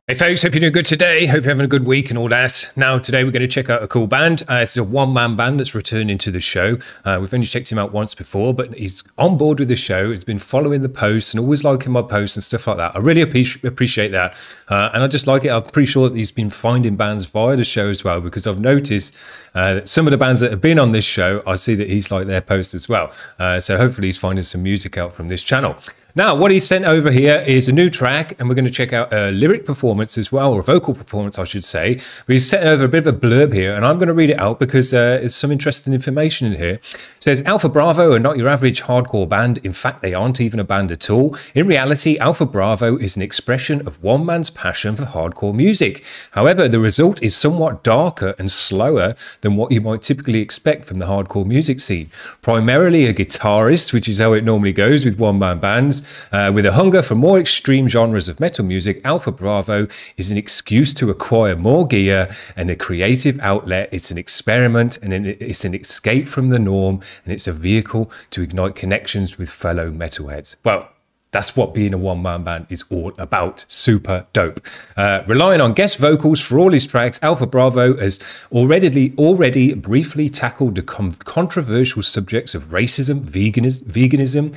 Hey folks, hope you're doing good today. Hope you're having a good week and all that. Now, today we're going to check out a cool band. This is a one-man band that's returning to the show. We've only checked him out once before, but he's on board with the show. He's been following the posts and always liking my posts and stuff like that. I really appreciate that. And I just like it. I'm pretty sure that he's been finding bands via the show as well, because I've noticed that some of the bands that have been on this show, I see that he's liked their posts as well. So hopefully he's finding some music out from this channel. Now, what he's sent over here is a new track, and we're going to check out a lyric performance as well, or a vocal performance, I should say. But he's sent over a bit of a blurb here, and I'm going to read it out because there's some interesting information in here. It says, Alfa Bravo are not your average hardcore band. In fact, they aren't even a band at all. In reality, Alfa Bravo is an expression of one man's passion for hardcore music. However, the result is somewhat darker and slower than what you might typically expect from the hardcore music scene. Primarily a guitarist, which is how it normally goes with one-man bands. With a hunger for more extreme genres of metal music, Alfa Bravo is an excuse to acquire more gear and a creative outlet. It's an experiment and it's an escape from the norm, and it's a vehicle to ignite connections with fellow metalheads. Well, that's what being a one-man band is all about. Super dope. Relying on guest vocals for all his tracks, Alfa Bravo has already briefly tackled the controversial subjects of racism, veganism,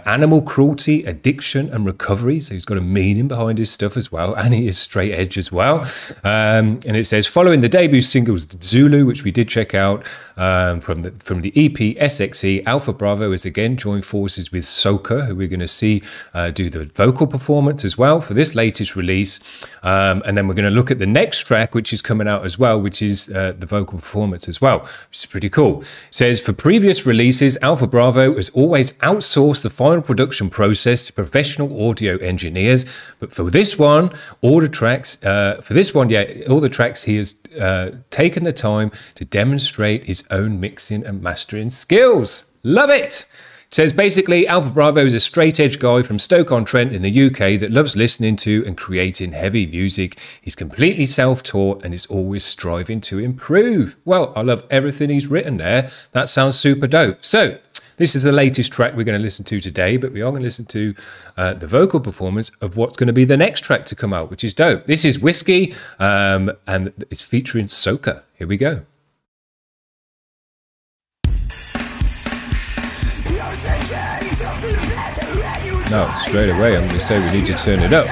animal cruelty, addiction, and recovery. So he's got a meaning behind his stuff as well, and he is straight edge as well. And it says, following the debut singles Zulu, which we did check out from the EP SXE, Alfa Bravo has again joined forces with Soka, who we're going to see do the vocal performance as well for this latest release. And then we're going to look at the next track, which is coming out as well, which is the vocal performance as well, which is pretty cool. It says, for previous releases, Alfa Bravo has always outsourced the final production process to professional audio engineers. But for this one, all the tracks he has taken the time to demonstrate his own mixing and mastering skills. Love it! It says, basically, Alfa Bravo is a straight-edge guy from Stoke-on-Trent in the UK that loves listening to and creating heavy music. He's completely self-taught and is always striving to improve. Well, I love everything he's written there. That sounds super dope. So, this is the latest track we're going to listen to today, but we are going to listen to the vocal performance of what's going to be the next track to come out, which is dope. This is Whiskey, and it's featuring Soka. Here we go. No, straight away I'm going to say we need to turn it up.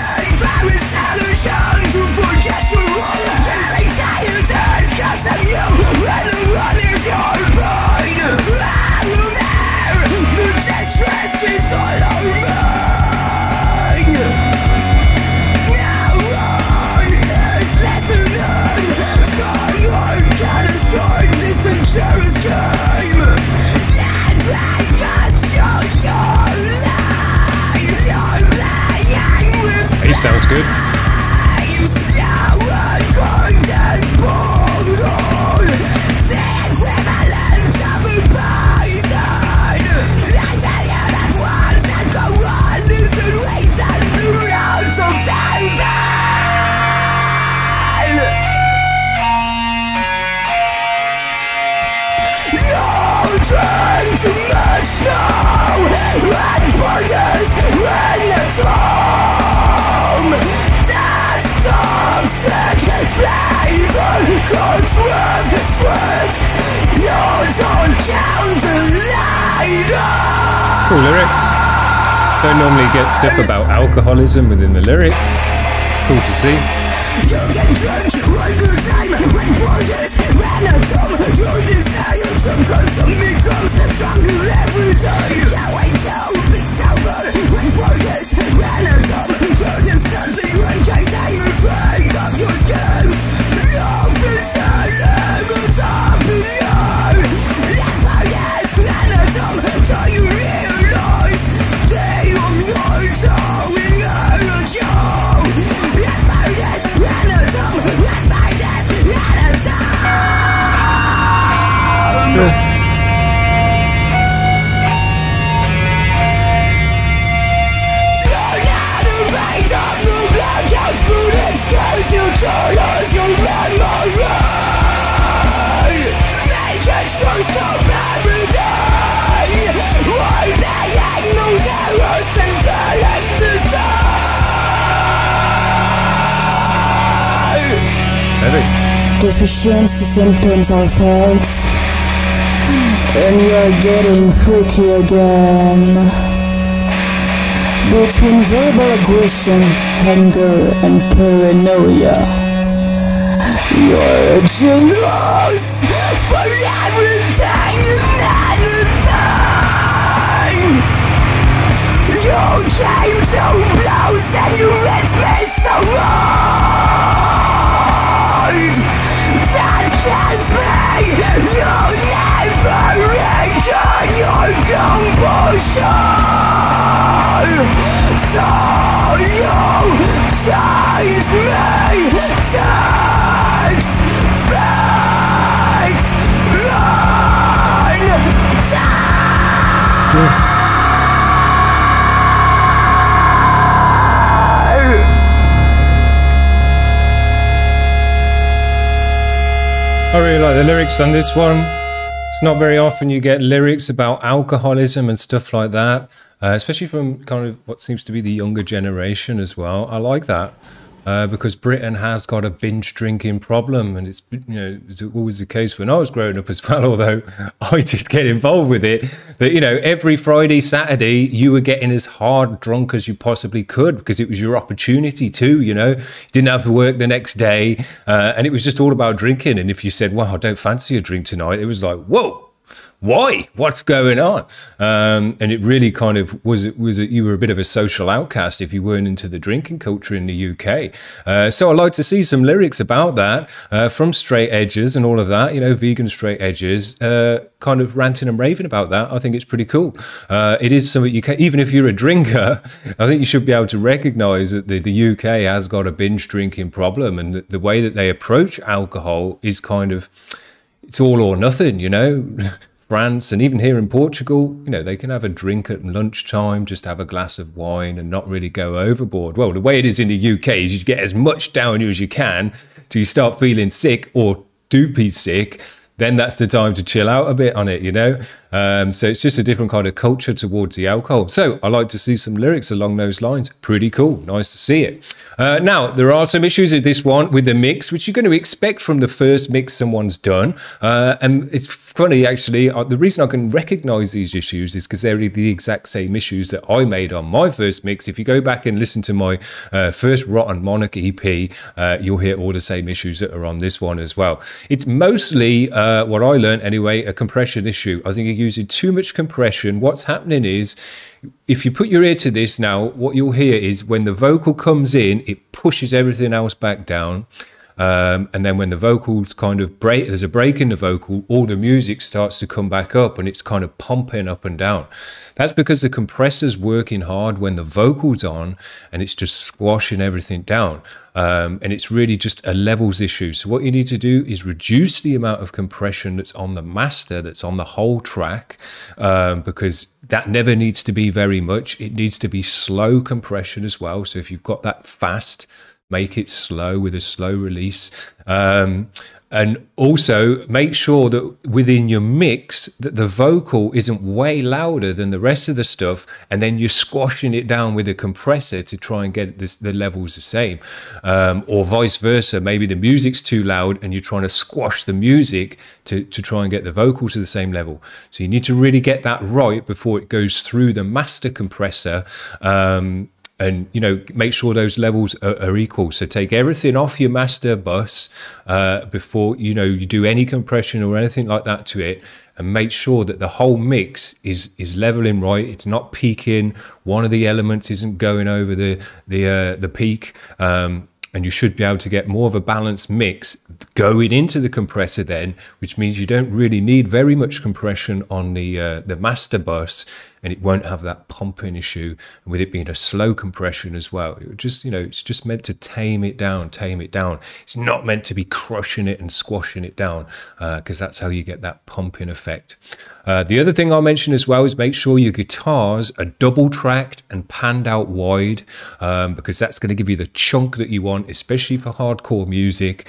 He sounds good. Cool lyrics. Don't normally get stuff about alcoholism within the lyrics. Cool to see. Deficiency symptoms are felt, and you're getting freaky again. Between verbal aggression, anger, and paranoia, you're jealous for everything and anything. You came to blows and you hit me so hard. That can't be. You never regain your composure. So you chase me, takes fate, I really like the lyrics on this one. It's not very often you get lyrics about alcoholism and stuff like that, especially from kind of what seems to be the younger generation as well. I like that because Britain has got a binge drinking problem, and it's, you know, it's always the case when I was growing up as well, although I did get involved with it, that, you know, every Friday, Saturday, you were getting as hard drunk as you possibly could because it was your opportunity to, you know, you didn't have to work the next day, and it was just all about drinking. And if you said, well, I don't fancy a drink tonight, it was like, whoa, why? What's going on? And it really kind of was you were a bit of a social outcast if you weren't into the drinking culture in the UK. So I like to see some lyrics about that from straight edges and all of that, you know, vegan straight edges, kind of ranting and raving about that. I think it's pretty cool. It is something you can, even if you're a drinker, I think you should be able to recognize that the UK has got a binge drinking problem, and the way that they approach alcohol is kind of, it's all or nothing, you know. France and even here in Portugal, you know, they can have a drink at lunchtime, just have a glass of wine and not really go overboard. Well, the way it is in the UK is you get as much down you as you can till you start feeling sick or do be sick. Then that's the time to chill out a bit on it, you know. So it's just a different kind of culture towards the alcohol. So I like to see some lyrics along those lines. Pretty cool. Nice to see it. Now, there are some issues with this one with the mix, which you're going to expect from the first mix someone's done. And it's funny, actually, the reason I can recognize these issues is because they're the exact same issues that I made on my first mix. If you go back and listen to my first Rotten Monarch EP, you'll hear all the same issues that are on this one as well. It's mostly, what I learned anyway, a compression issue. I think you're using too much compression. What's happening is, if you put your ear to this now, what you'll hear is when the vocal comes in, it pushes everything else back down. And then when the vocals kind of break, there's a break in the vocal, all the music starts to come back up and it's kind of pumping up and down. That's because the compressor's working hard when the vocal's on and it's just squashing everything down. And it's really just a levels issue. So what you need to do is reduce the amount of compression that's on the master, that's on the whole track, because that never needs to be very much. It needs to be slow compression as well. So if you've got that fast, make it slow with a slow release. And also make sure that within your mix that the vocal isn't way louder than the rest of the stuff, and then you're squashing it down with a compressor to try and get the levels the same. Or vice versa, maybe the music's too loud and you're trying to squash the music to try and get the vocals to the same level. So you need to really get that right before it goes through the master compressor. And, you know, make sure those levels are equal. So take everything off your master bus before, you know, you do any compression or anything like that to it, and make sure that the whole mix is leveling right. It's not peaking. One of the elements isn't going over the peak. And you should be able to get more of a balanced mix going into the compressor then, which means you don't really need very much compression on the master bus, and it won't have that pumping issue. And with it being a slow compression as well, it would just, you know, it's just meant to tame it down. It's not meant to be crushing it and squashing it down, because that's how you get that pumping effect. The other thing I'll mention as well is make sure your guitars are double tracked and panned out wide, because that's going to give you the chunk that you want, especially for hardcore music,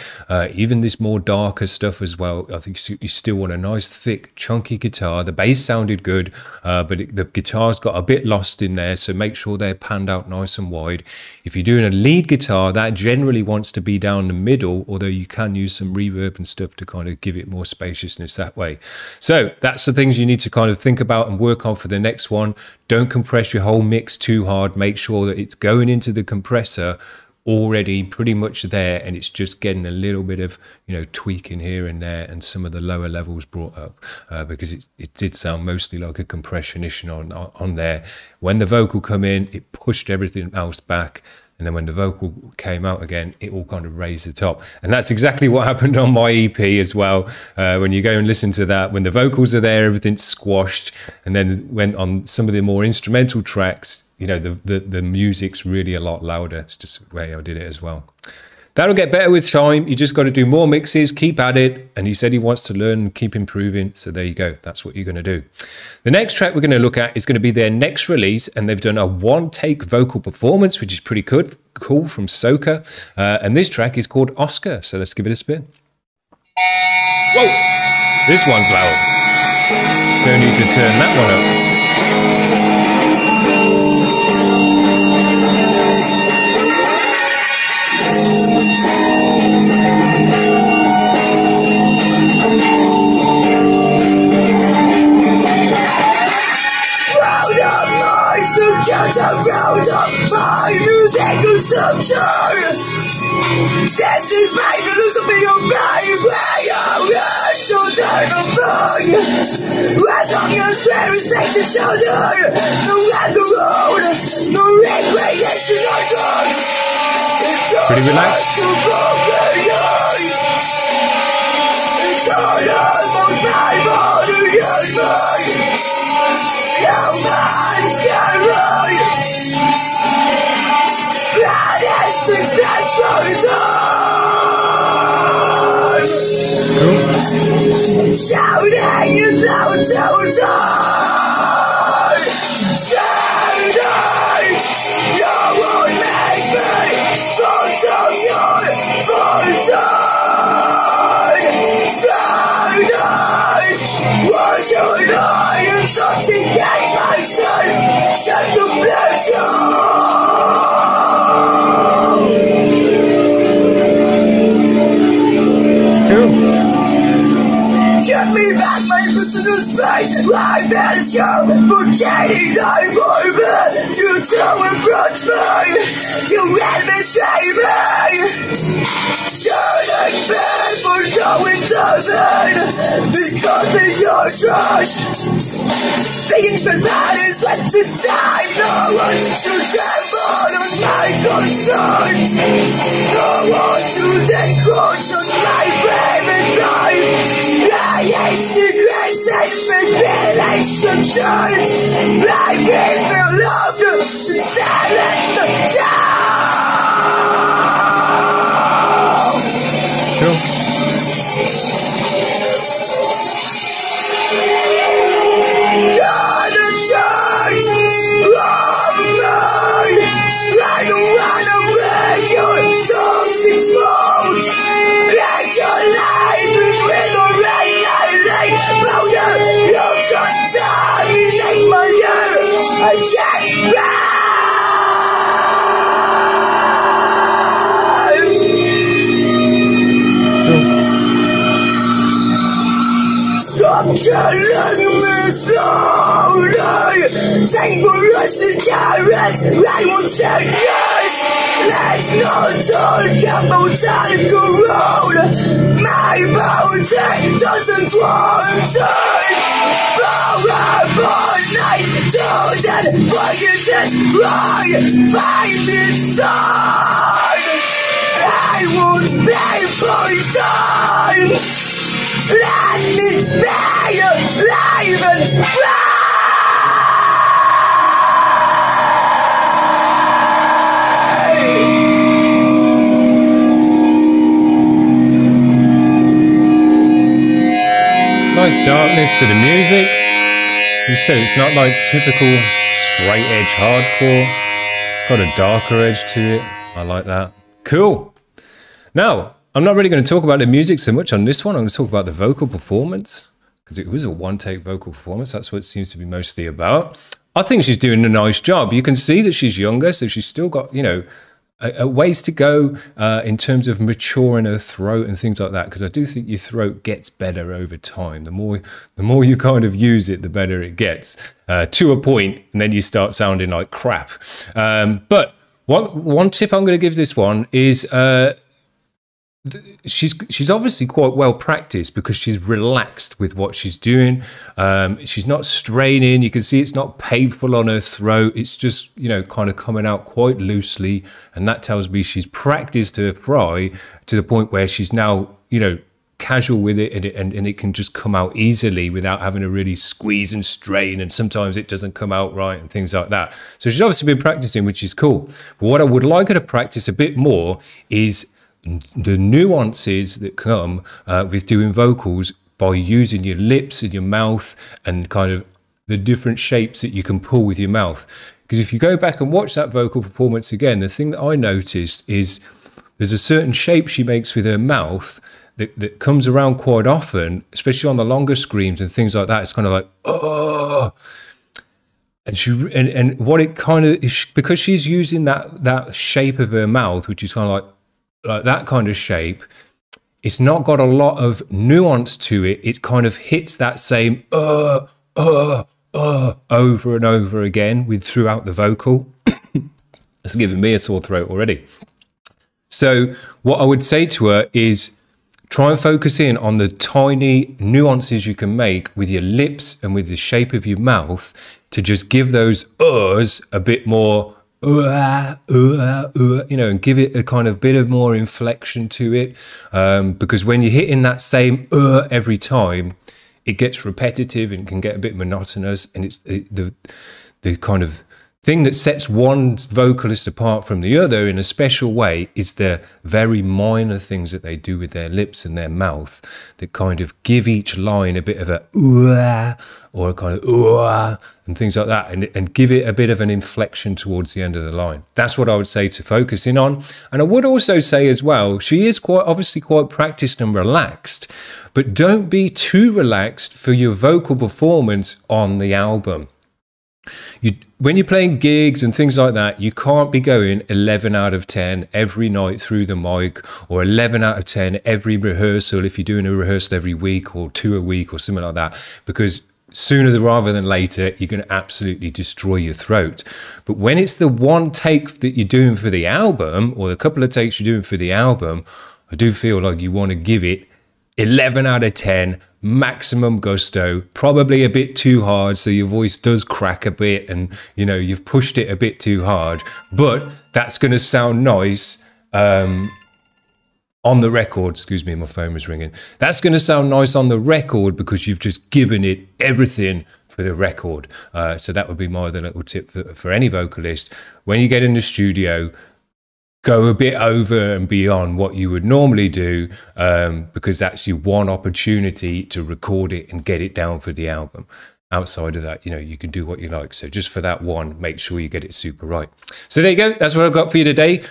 even this more darker stuff as well. I think you still want a nice thick chunky guitar. The bass sounded good, but the the guitar's got a bit lost in there, so make sure they're panned out nice and wide. If you're doing a lead guitar, that generally wants to be down the middle, although you can use some reverb and stuff to kind of give it more spaciousness that way. So that's the things you need to kind of think about and work on for the next one. Don't compress your whole mix too hard. Make sure that it's going into the compressor already pretty much there, and it's just getting a little bit of, you know, tweaking here and there, and some of the lower levels brought up because it did sound mostly like a compression issue on there. When the vocal come in, it pushed everything else back, and then when the vocal came out again, it all kind of raised the top. And that's exactly what happened on my EP as well. When you go and listen to that, when the vocals are there, everything's squashed, and then when on some of the more instrumental tracks, you know, the music's really a lot louder. It's just the way I did it as well. That'll get better with time. You just got to do more mixes, keep at it. And he said he wants to learn and keep improving. So there you go. That's what you're going to do. The next track we're going to look at is going to be their next release. And they've done a one-take vocal performance, which is pretty cool from Soka. And this track is called Oscar. So let's give it a spin. Whoa! This one's loud. No need to turn that one up. Around of my music consumption. This is my philosophy of life, where you're children of fun. As long as there is take the shoulder, no alcohol, no recreation or drugs. Pretty relaxed. It's all about my body and mind. Your mind's got right. That is successful design. Shouting it out to die. Straightedge, you won't make me force of your full time. Straightedge, why should I intoxicate myself just to pleasure? Give me back my personal space. Life is your forgetting I forbid you to approach me. You will betray me. Shouldn't be for going to because of your trash. Thinking that that is wasted time. No one should gamble on my concerns. No one should encroach on my private life. I hate secrets and relationships. I can't feel love to silence the sound. I don't wanna break your toxic smoke. Like your life with the rain I like powder. You contaminate my air. I can't stop killing me slowly. Take for a cigarette, I won't say yes. Let's not talk about alcohol. My body doesn't want it. For a night, don't forget it. I find inside. I won't be poisoned. Let me be alive and fly. Nice darkness to the music. He said it's not like typical straight edge hardcore. It's got a darker edge to it. I like that. Cool. Now, I'm not really going to talk about the music so much on this one. I'm going to talk about the vocal performance. because it was a one-take vocal performance. That's what it seems to be mostly about. I think she's doing a nice job. You can see that she's younger, so she's still got, you know, a ways to go in terms of maturing her throat and things like that, because I do think your throat gets better over time. The more you kind of use it, the better it gets, to a point, and then you start sounding like crap. But one tip I'm going to give this one is she's obviously quite well practiced because she's relaxed with what she's doing. She's not straining. You can see it's not painful on her throat. It's just, you know, kind of coming out quite loosely, and that tells me she's practiced her fry to the point where she's now, you know, casual with it, and it can just come out easily without having to really squeeze and strain, and sometimes it doesn't come out right and things like that. So she's obviously been practicing, which is cool. But what I would like her to practice a bit more is the nuances that come with doing vocals by using your lips and your mouth and kind of the different shapes that you can pull with your mouth. Because if you go back and watch that vocal performance again, the thing that I noticed is there's a certain shape she makes with her mouth that comes around quite often, especially on the longer screams and things like that. It's kind of like, oh. And what it kind of is, because she's using that shape of her mouth, which is kind of like that kind of shape, it's not got a lot of nuance to it. It kind of hits that same over and over again throughout the vocal. It's giving me a sore throat already. So what I would say to her is try and focus in on the tiny nuances you can make with your lips and with the shape of your mouth to just give those a bit more, you know, and give it a kind of bit of more inflection to it. Because when you're hitting that same every time, it gets repetitive and can get a bit monotonous. And it's the kind of thing that sets one vocalist apart from the other in a special way is the very minor things that they do with their lips and their mouth that kind of give each line a bit of a or a kind of and things like that, and give it a bit of an inflection towards the end of the line. That's what I would say to focus in on. And I would also say as well, she is obviously quite practiced and relaxed, but don't be too relaxed for your vocal performance on the album. When you're playing gigs and things like that, you can't be going 11 out of 10 every night through the mic, or 11 out of 10 every rehearsal if you're doing a rehearsal every week or 2 a week or something like that, because sooner rather than later, you're going to absolutely destroy your throat. But when it's the one take that you're doing for the album, or the couple of takes you're doing for the album, I do feel like you want to give it 11 out of 10, maximum gusto, probably a bit too hard, so your voice does crack a bit and, you know, you've pushed it a bit too hard, but that's going to sound nice on the record. Excuse me, my phone was ringing. That's going to sound nice on the record because you've just given it everything for the record. So that would be my other little tip for any vocalist. When you get in the studio, go a bit over and beyond what you would normally do, because that's your one opportunity to record it and get it down for the album. Outside of that, you know, you can do what you like. So just for that one, make sure you get it super right. So there you go. That's what I've got for you today.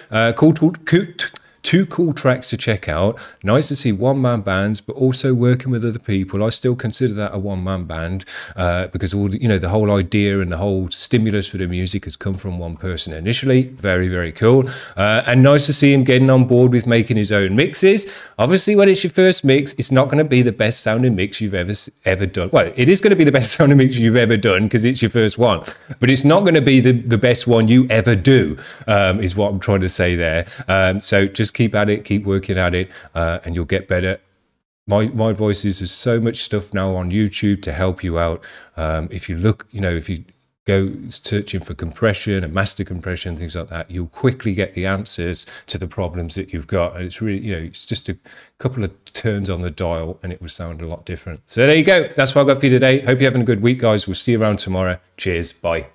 Two cool tracks to check out. Nice to see one-man bands, but also working with other people. I still consider that a one-man band because all the whole idea and the whole stimulus for the music has come from one person initially. Very, very cool. And nice to see him getting on board with making his own mixes. Obviously, when it's your first mix, it's not going to be the best sounding mix you've ever done. Well, it is going to be the best sounding mix you've ever done because it's your first one, but it's not going to be the best one you ever do, is what I'm trying to say there. So just keep at it, keep working at it, and you'll get better. My voices, there's so much stuff now on YouTube to help you out. If you look, if you go searching for compression and master compression, things like that, you'll quickly get the answers to the problems that you've got. And it's really, it's just a couple of turns on the dial and it will sound a lot different. So there you go. That's what I've got for you today. Hope you're having a good week, guys. We'll see you around tomorrow. Cheers. Bye.